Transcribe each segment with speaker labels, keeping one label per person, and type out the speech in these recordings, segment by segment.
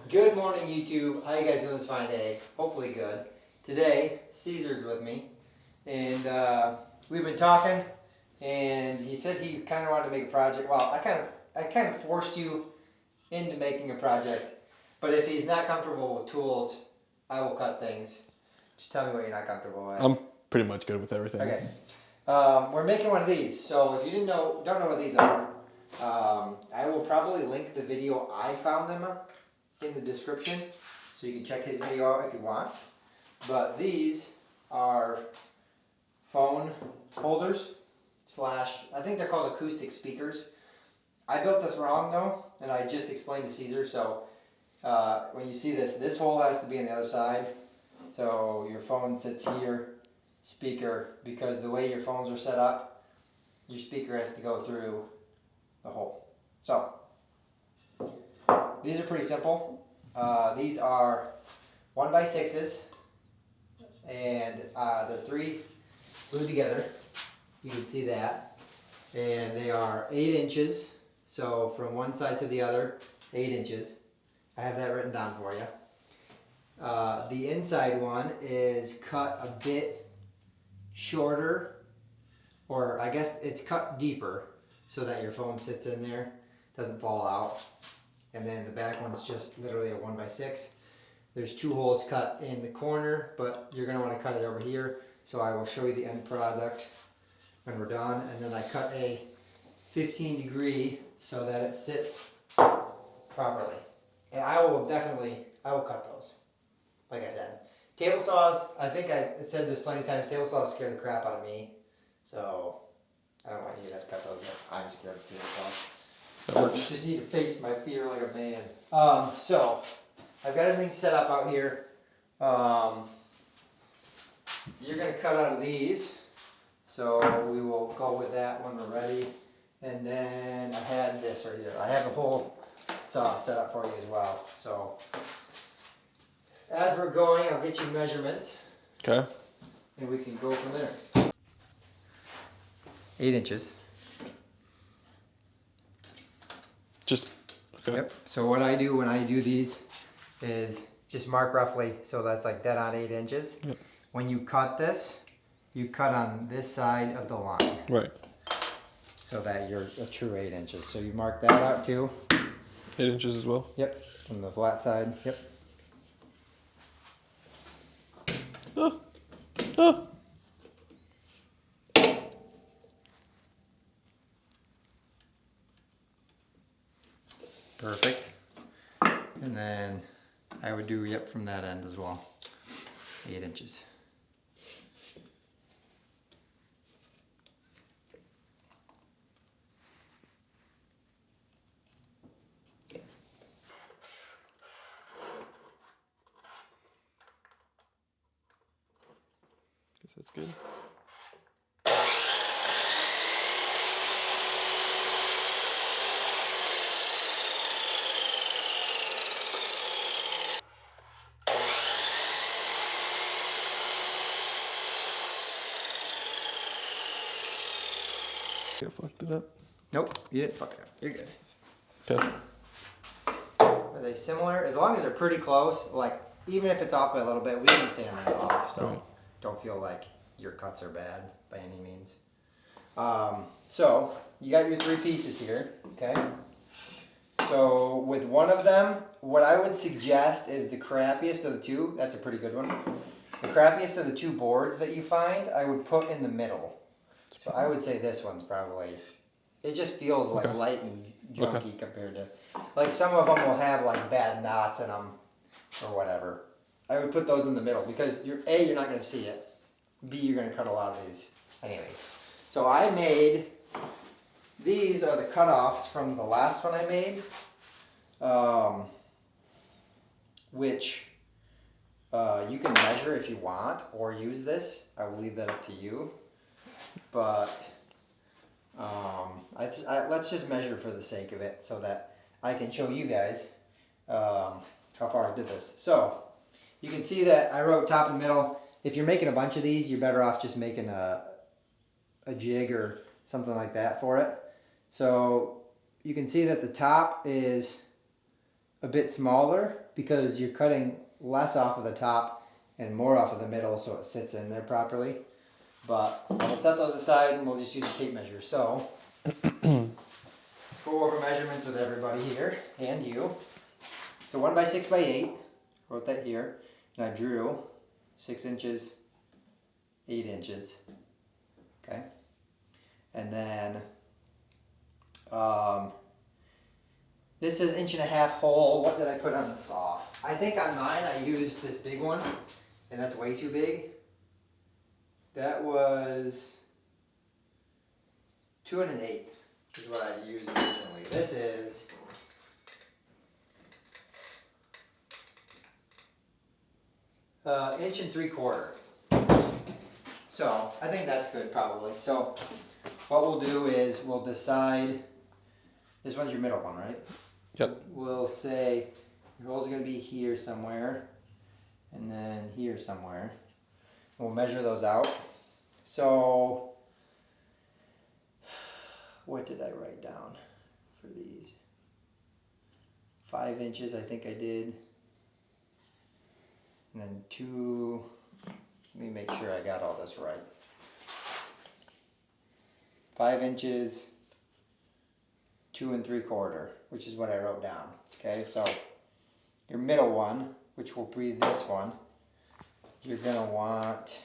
Speaker 1: Good morning, YouTube. How you guys doing this fine day? Hopefully good. Today, Caesar's with me, and we've been talking, and he said he kind of wanted to make a project. Well, I kind of forced you into making a project, but if he's not comfortable with tools, I will cut things. Just tell me what you're not comfortable with.
Speaker 2: I'm pretty much good with everything.
Speaker 1: Okay. We're making one of these. So if you don't know what these are, I will probably link the video I found them in the description, so you can check his video out if you want. But these are phone holders slash, I think they're called acoustic speakers. I built this wrong though, and I just explained to Caesar. So when you see this hole has to be on the other side. So your phone sits here, speaker, because the way your phones are set up, your speaker has to go through the hole. So these are pretty simple. These are 1x6s, and they're 3 glued together. You can see that. And they are 8 inches. So from one side to the other, 8 inches. I have that written down for you. The inside one is cut a bit shorter, or I guess it's cut deeper so that your phone sits in there, doesn't fall out. And then the back one's just literally a 1x6. There's 2 holes cut in the corner, but you're going to want to cut it over here. So I will show you the end product when we're done. And then I cut a 15-degree so that it sits properly. And I will cut those. Like I said, table saws, I think I said this plenty of times, table saws scare the crap out of me. So I don't want you to have to cut those if I'm scared of table saws.
Speaker 2: That works.
Speaker 1: Just need to face my fear like a man. So I've got everything set up out here. You're gonna cut out of these, so we will go with that when we're ready. And then I had this right here. I have the whole saw set up for you as well. So as we're going, I'll get you measurements.
Speaker 2: Okay.
Speaker 1: And we can go from there. 8 inches.
Speaker 2: Just, okay.
Speaker 1: Yep. So what I do when I do these is just mark roughly, so that's like dead on 8 inches.
Speaker 2: Yep.
Speaker 1: When you cut this, you cut on this side of the line.
Speaker 2: Right.
Speaker 1: So that you're a true 8 inches. So you mark that out too.
Speaker 2: 8 inches as well?
Speaker 1: Yep. From the flat side. Yep.
Speaker 2: Oh. Oh.
Speaker 1: Perfect. And then I would do, yep, from that end as well. 8 inches.
Speaker 2: Guess that's good. I fucked it up.
Speaker 1: Nope, you didn't fuck it up. You're good.
Speaker 2: Okay.
Speaker 1: Are they similar? As long as they're pretty close, like even if it's off by a little bit, we can sand that off. So
Speaker 2: Right.
Speaker 1: Don't feel like your cuts are bad by any means. So you got your 3 pieces here, okay? So with one of them, what I would suggest is the crappiest of the 2. That's a pretty good one. The crappiest of the 2 boards that you find, I would put in the middle. So I would say this one's probably, it just feels like light and junky compared to, like some of them will have like bad knots in them or whatever. I would put those in the middle because you're not going to see it. B, you're going to cut a lot of these anyways. So I made, these are the cutoffs from the last one I made, which you can measure if you want or use this. I will leave that up to you. But let's just measure for the sake of it so that I can show you guys how far I did this. So you can see that I wrote top and middle. If you're making a bunch of these, you're better off just making a jig or something like that for it. So you can see that the top is a bit smaller because you're cutting less off of the top and more off of the middle so it sits in there properly. But we'll set those aside and we'll just use a tape measure. So let's go over measurements with everybody here and you. So 1 by 6 by 8, wrote that here, and I drew 6 inches, 8 inches, okay? And then this is 1.5 inch hole. What did I put on the saw? I think on mine I used this big one, and that's way too big. That was 2 1/8 is what I used originally. This is 1 3/4 inches. So I think that's good probably. So what we'll do is we'll decide, this one's your middle one, right?
Speaker 2: Yep.
Speaker 1: We'll say your hole's gonna be here somewhere and then here somewhere. We'll measure those out. So what did I write down for these? 5 inches I think I did. And then 2, let me make sure I got all this right. 5 inches, 2 3/4, which is what I wrote down. Okay, so your middle one, which will be this one, you're gonna want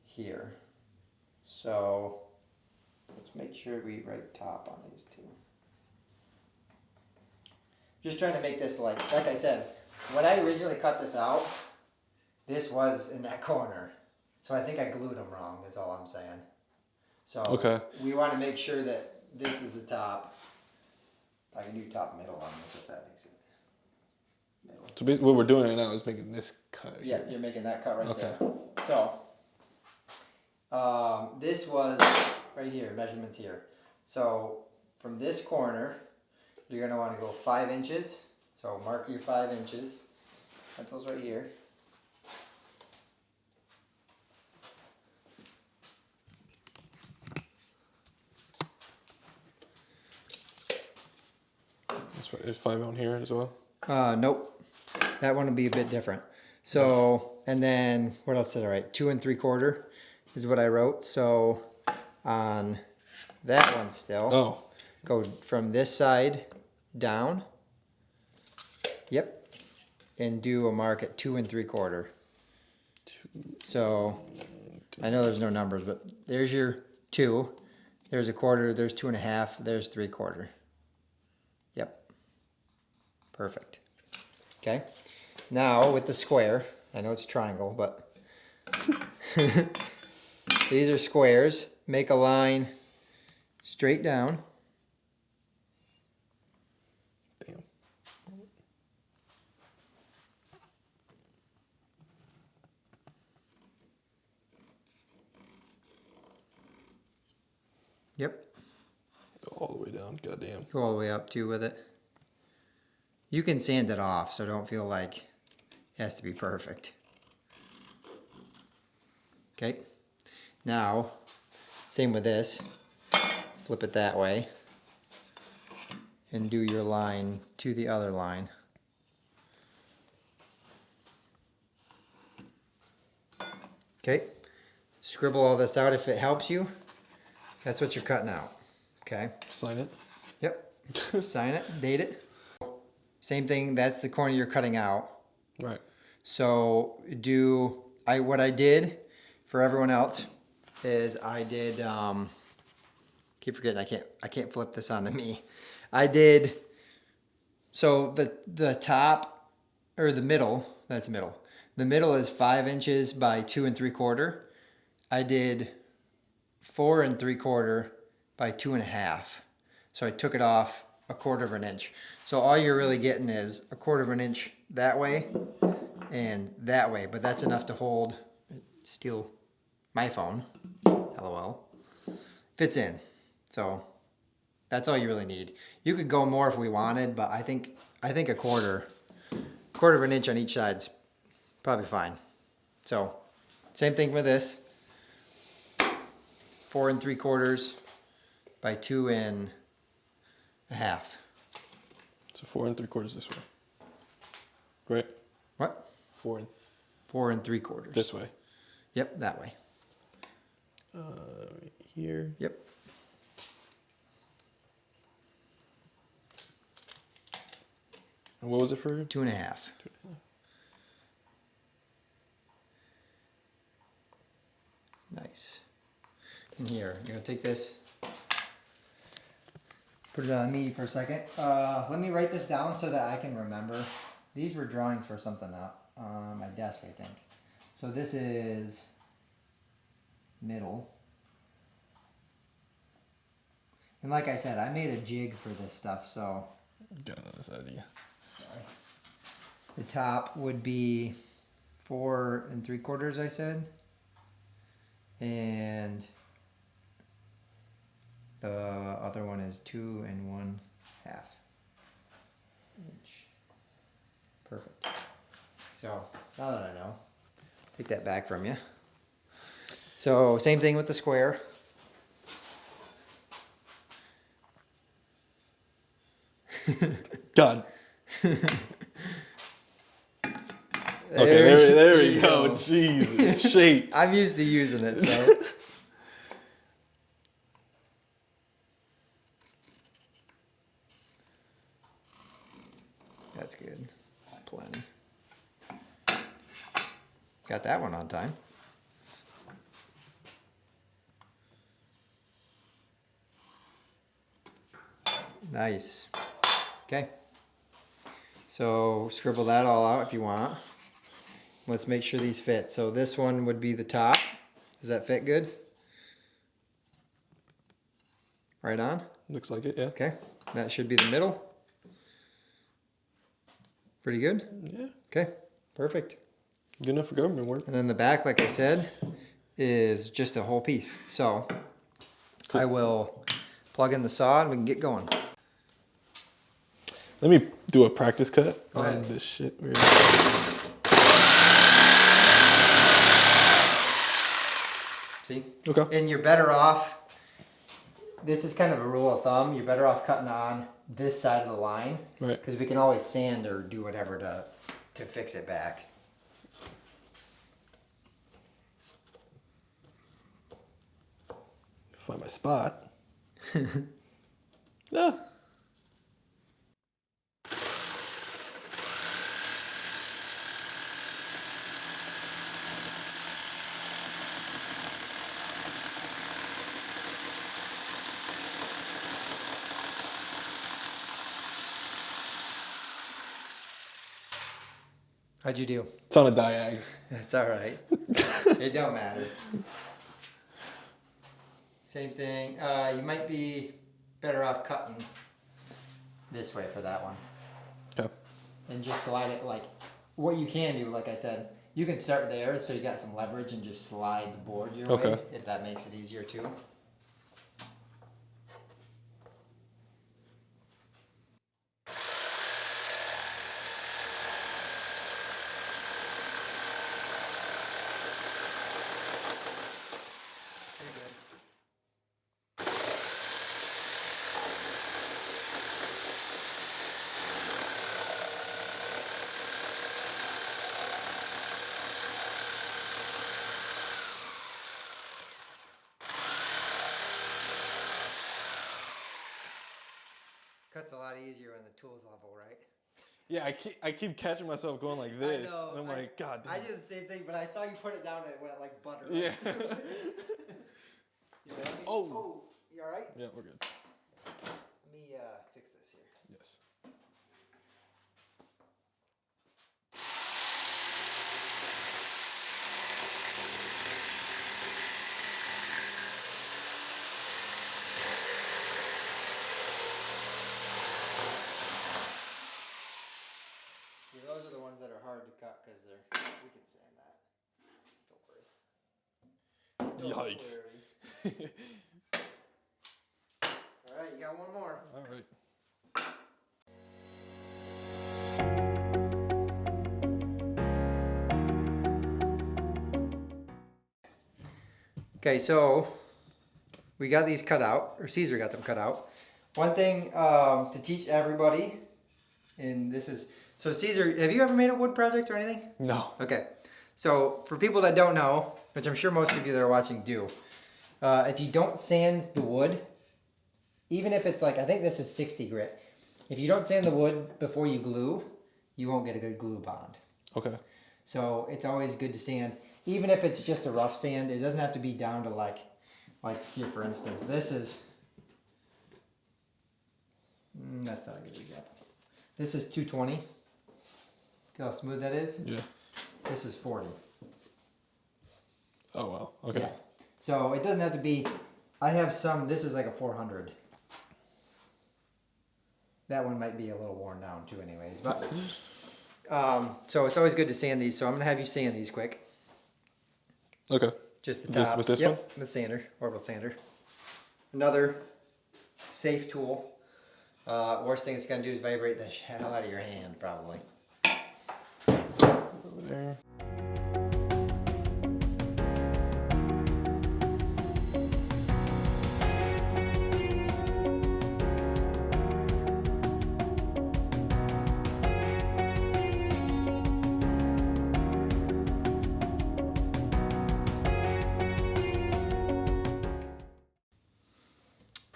Speaker 1: here. So let's make sure we write top on these two. Just trying to make this like I said, when I originally cut this out, this was in that corner. So I think I glued them wrong, is all I'm saying. So
Speaker 2: Okay.
Speaker 1: we want to make sure that this is the top. I can do top middle on this if that makes it. Middle.
Speaker 2: So basically what we're doing right now is making this cut.
Speaker 1: Yeah,
Speaker 2: Here.
Speaker 1: you're making that cut right
Speaker 2: Okay.
Speaker 1: there. So this was right here, measurements here. So from this corner, you're going to want to go 5 inches. So mark your 5 inches. Pencil's right here.
Speaker 2: Is 5 on here as well?
Speaker 1: Nope. That one will be a bit different. So, and then what else did I write? 2 3/4 is what I wrote. So on that one still, go from this side down. Yep. And do a mark at 2 3/4. So I know there's no numbers, but there's your 2. There's 1/4. There's 2 1/2. There's 3/4. Yep. Perfect. Okay. Now with the square, I know it's triangle, but these are squares. Make a line straight down.
Speaker 2: Damn.
Speaker 1: Yep.
Speaker 2: Go all the way down. Goddamn.
Speaker 1: Go all the way up too with it. You can sand it off, so don't feel like it has to be perfect. Okay. Now, same with this. Flip it that way. And do your line to the other line. Okay. Scribble all this out if it helps you. That's what you're cutting out. Okay.
Speaker 2: Sign it.
Speaker 1: Yep. Sign it, date it. Same thing, that's the corner you're cutting out.
Speaker 2: Right.
Speaker 1: So what I did for everyone else is I did keep forgetting I can't flip this onto me. I did so the top or the middle, that's middle. The middle is 5 inches by 2 3/4. I did 4 3/4 by 2 1/2. So I took it off 1/4 inch. So all you're really getting is 1/4 inch that way and that way, but that's enough to hold, steal my phone, LOL, fits in. So that's all you really need. You could go more if we wanted, but I think 1/4 inch on each side's probably fine. So same thing for this, 4 3/4 by 2 1/2.
Speaker 2: So 4 3/4 this way. Right?
Speaker 1: What?
Speaker 2: 4 and
Speaker 1: 4 3/4.
Speaker 2: this way.
Speaker 1: Yep, that way.
Speaker 2: Right here.
Speaker 1: Yep.
Speaker 2: And what was it for?
Speaker 1: 2.5. Nice. And here, you're gonna take this, put it on me for a second. Let me write this down so that I can remember. These were drawings for something up on my desk, I think. So this is middle. And like I said, I made a jig for this stuff, so.
Speaker 2: Got this idea.
Speaker 1: Sorry. The top would be 4 3/4, I said. And the other one is 2 1/2 inch. Perfect. So now that I know, take that back from you. So same thing with the square.
Speaker 2: God. Okay, there we go. Jesus, shapes.
Speaker 1: I'm used to using it, so. That's good. Plenty. Got that one on time. Nice. Okay. So scribble that all out if you want. Let's make sure these fit. So this one would be the top. Does that fit good? Right on?
Speaker 2: Looks like it, yeah.
Speaker 1: Okay. That should be the middle. Pretty good?
Speaker 2: Yeah.
Speaker 1: Okay. Perfect.
Speaker 2: Good enough for government work.
Speaker 1: And then the back, like I said, is just a whole piece. So
Speaker 2: Cool.
Speaker 1: I will plug in the saw and we can get going.
Speaker 2: Let me do a practice cut
Speaker 1: Go
Speaker 2: on
Speaker 1: ahead.
Speaker 2: this shit.
Speaker 1: See?
Speaker 2: Okay.
Speaker 1: And you're better off, this is kind of a rule of thumb, you're better off cutting on this side of the line.
Speaker 2: Right.
Speaker 1: Because we can always sand or do whatever to fix it back.
Speaker 2: Find my spot. Yeah.
Speaker 1: How'd you do?
Speaker 2: It's on a diag.
Speaker 1: That's all right. It don't matter. Same thing. You might be better off cutting this way for that one.
Speaker 2: Okay.
Speaker 1: And just slide it like, what you can do, like I said, you can start there so you got some leverage and just slide the board your way,
Speaker 2: Okay.
Speaker 1: if that makes it easier too. Cuts a lot easier on the tools level, right?
Speaker 2: Yeah, I keep catching myself going like this.
Speaker 1: I know.
Speaker 2: And I'm like, God damn.
Speaker 1: I did the same thing, but I saw you put it down and it went like butter.
Speaker 2: Yeah.
Speaker 1: You know what I mean?
Speaker 2: Oh.
Speaker 1: You alright?
Speaker 2: Yeah, we're good.
Speaker 1: Let me fix this here.
Speaker 2: Yes.
Speaker 1: See, those are the ones that are hard to cut because they're. We can sand that. Don't worry.
Speaker 2: Yikes.
Speaker 1: Worry. All right, you got one more.
Speaker 2: All right.
Speaker 1: Okay, so we got these cut out, or Caesar got them cut out. One thing to teach everybody And this is, so Caesar, have you ever made a wood project or anything?
Speaker 2: No.
Speaker 1: Okay. So for people that don't know, which I'm sure most of you that are watching do, if you don't sand the wood, even if it's like, I think this is 60 grit, if you don't sand the wood before you glue, you won't get a good glue bond.
Speaker 2: Okay.
Speaker 1: So it's always good to sand, even if it's just a rough sand. It doesn't have to be down to like here, for instance. This is, that's not a good example. This is 220. See how smooth that is?
Speaker 2: Yeah.
Speaker 1: This is 40.
Speaker 2: Oh wow. Okay.
Speaker 1: Yeah. So it doesn't have to be, I have some, this is like a 400. That one might be a little worn down too anyways, but so it's always good to sand these. So I'm gonna have you sand these quick.
Speaker 2: Okay.
Speaker 1: Just the
Speaker 2: This-
Speaker 1: tops.
Speaker 2: with this
Speaker 1: Yep,
Speaker 2: one?
Speaker 1: with sander, orbital sander. Another safe tool. Worst thing it's gonna do is vibrate the hell out of your hand probably.
Speaker 2: Over there.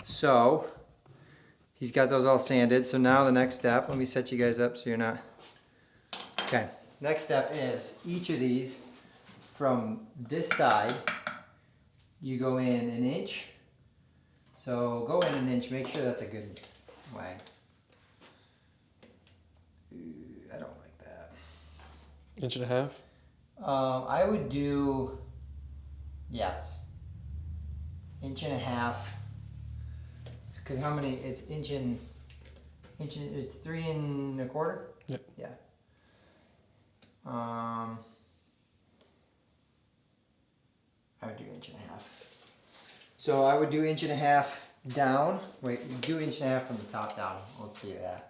Speaker 1: So he's got those all sanded. So now the next step, let me set you guys up so you're not. Okay. Next step is each of these from this side, you go in an inch. So go in an inch, make sure that's a good wag. I don't like that.
Speaker 2: 1.5 inches?
Speaker 1: I would do, yes, 1.5 inches. Because how many? It's it's 3 1/4.
Speaker 2: Yep.
Speaker 1: Yeah. I would do 1.5 inches. So I would do 1.5 inches down. Wait, you do 1.5 inches from the top down. Let's see that.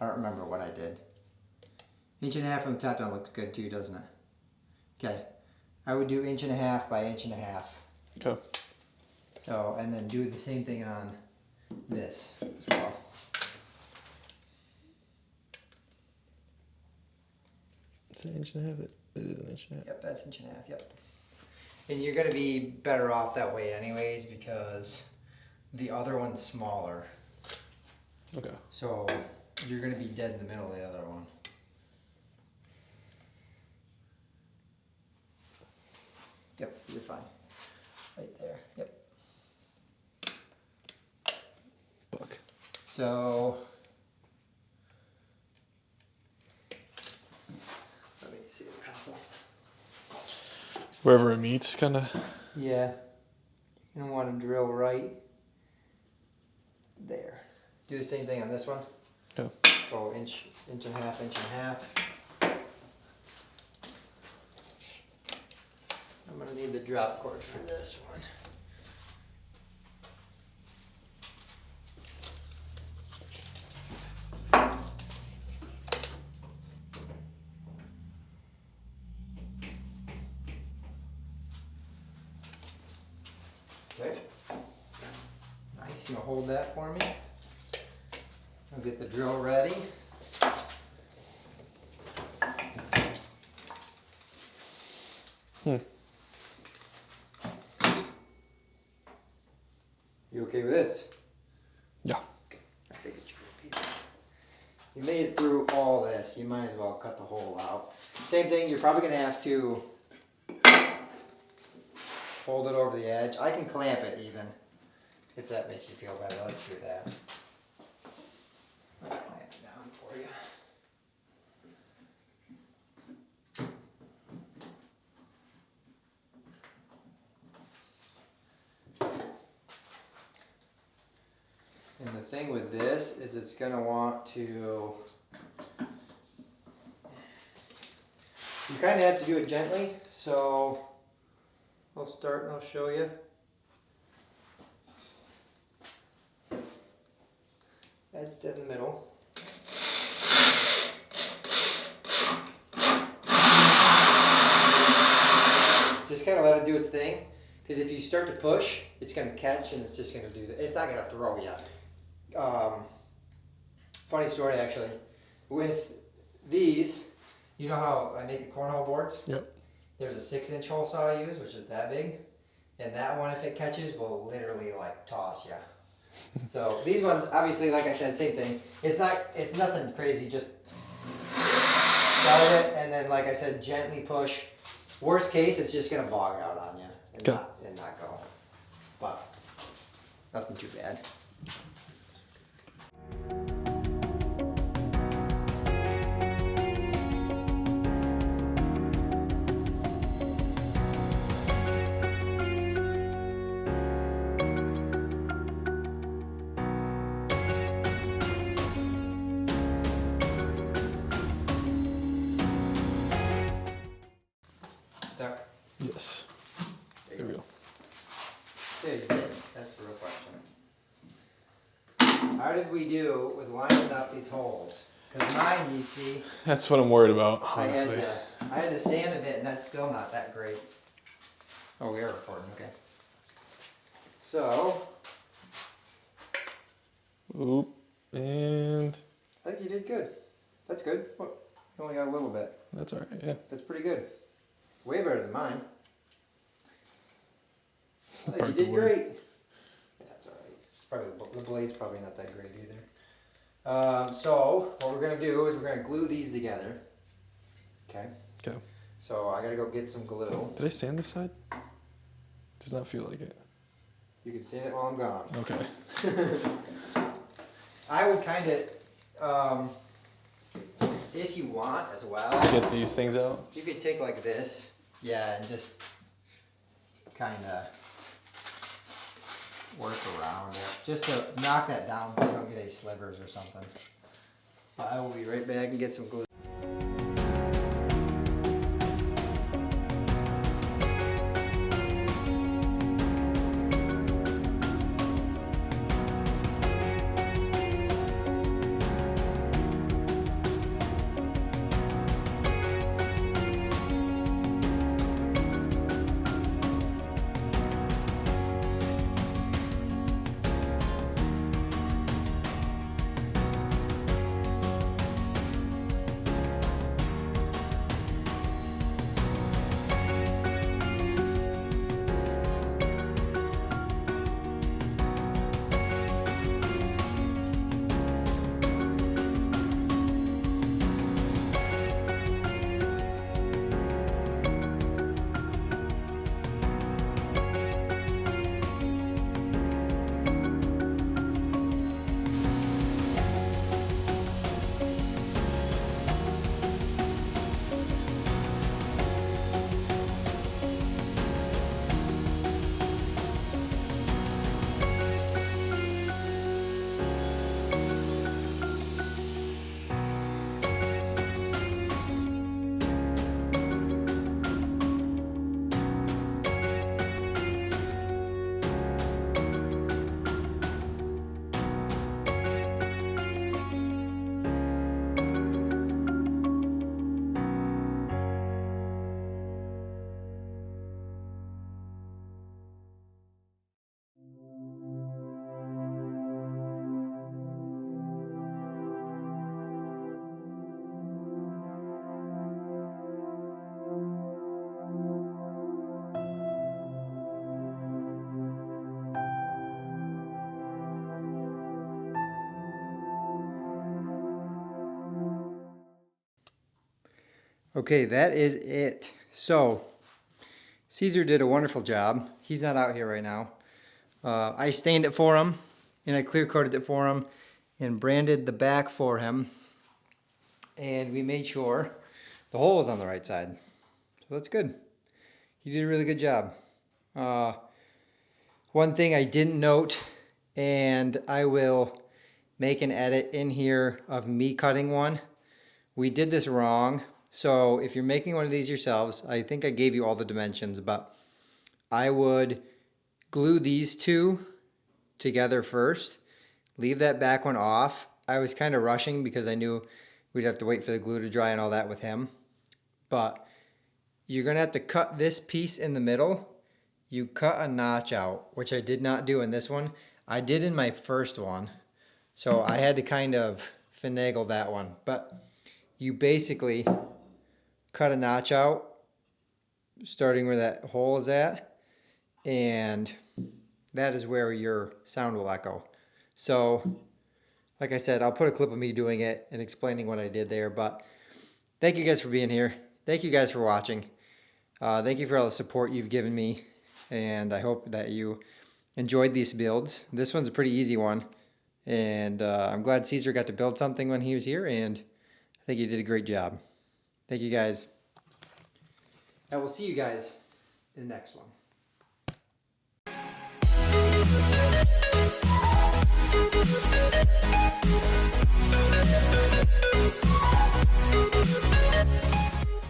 Speaker 1: I don't remember what I did. 1.5 inches from the top down looks good too, doesn't it? Okay. I would do 1.5 inches by 1.5 inches.
Speaker 2: Okay.
Speaker 1: So, and then do the same thing on this as well.
Speaker 2: Is it 1.5 inches? It is 1.5 inches.
Speaker 1: Yep, that's 1.5 inches, yep. And you're gonna be better off that way anyways because the other one's smaller.
Speaker 2: Okay.
Speaker 1: So you're gonna be dead in the middle of the other one. Yep, you're fine. Right there, yep.
Speaker 2: Fuck.
Speaker 1: So, let me see the pencil.
Speaker 2: Wherever it meets, kind of.
Speaker 1: Yeah, you're gonna want to drill right there. Do the same thing on this one.
Speaker 2: Okay.
Speaker 1: Go inch, 1.5 inches, 1.5 inches. I'm gonna need the drop cord for this one. Okay. Nice, you gonna hold that for me? I'll get the drill ready. You okay with this?
Speaker 2: Yeah.
Speaker 1: I figured you would be. You made it through all this. You might as well cut the hole out. Same thing, you're probably gonna have to hold it over the edge. I can clamp it even, if that makes you feel better. Let's do that. Let's clamp it down for you. And the thing with this is it's going to want to, you kind of have to do it gently, so I'll start and I'll show you. That's dead in the middle. Just kind of let it do its thing, because if you start to push, it's going to catch and it's just going to do that. It's not going to throw you. Funny story actually. with these, you know how I make the cornhole boards?
Speaker 2: Yep.
Speaker 1: There's a 6-inch hole saw I use, which is that big. And that one, if it catches, will literally like toss you. So these ones, obviously, like I said, same thing. It's nothing crazy, just start it and then, like I said, gently push. Worst case, it's just gonna bog out on you and,
Speaker 2: Okay.
Speaker 1: not go. But nothing too bad. Stuck?
Speaker 2: Yes. There we go.
Speaker 1: There you go. That's the real question. How did we do with lining up these holes? Because mine, you see,
Speaker 2: That's what I'm worried about,
Speaker 1: I
Speaker 2: honestly.
Speaker 1: had to sand a bit, and that's still not that great. Oh, we are recording, okay. So,
Speaker 2: Oop. And
Speaker 1: I think you did good. That's good. Well, you only got a little bit.
Speaker 2: that's all right. Yeah.
Speaker 1: That's pretty good. Way better than mine. I think you
Speaker 2: Burnt the
Speaker 1: did
Speaker 2: wood.
Speaker 1: great. Yeah, that's alright. Probably the blade's probably not that great either. So what we're gonna do is we're gonna glue these together. Okay.
Speaker 2: Okay.
Speaker 1: So I gotta go get some glue.
Speaker 2: Did I sand this side? Does not feel like it.
Speaker 1: You can sand it while I'm gone.
Speaker 2: Okay.
Speaker 1: I would kind of, if you want as well,
Speaker 2: Get these things out.
Speaker 1: you could take like this, yeah, and just kind of work around it, just to knock that down so you don't get any slivers or something. I will be right back and get some glue. Okay, that is it. So, Caesar did a wonderful job. He's not out here right now. I stained it for him, and I clear coated it for him, and branded the back for him. And we made sure the hole is on the right side. So that's good. He did a really good job. One thing I didn't note, and I will make an edit in here of me cutting one. We did this wrong. So if you're making one of these yourselves, I think I gave you all the dimensions, but I would glue these two together first, leave that back one off. I was kind of rushing because I knew we'd have to wait for the glue to dry and all that with him. But you're gonna have to cut this piece in the middle. You cut a notch out, which I did not do in this one. I did in my first one. So I had to kind of finagle that one. But you basically cut a notch out, starting where that hole is at, and that is where your sound will echo. So, like I said, I'll put a clip of me doing it and explaining what I did there. But thank you guys for being here. Thank you guys for watching. Thank you for all the support you've given me, and I hope that you enjoyed these builds. This one's a pretty easy one, and I'm glad Caesar got to build something when he was here, and I think he did a great job. Thank you guys. I will see you guys in the next one.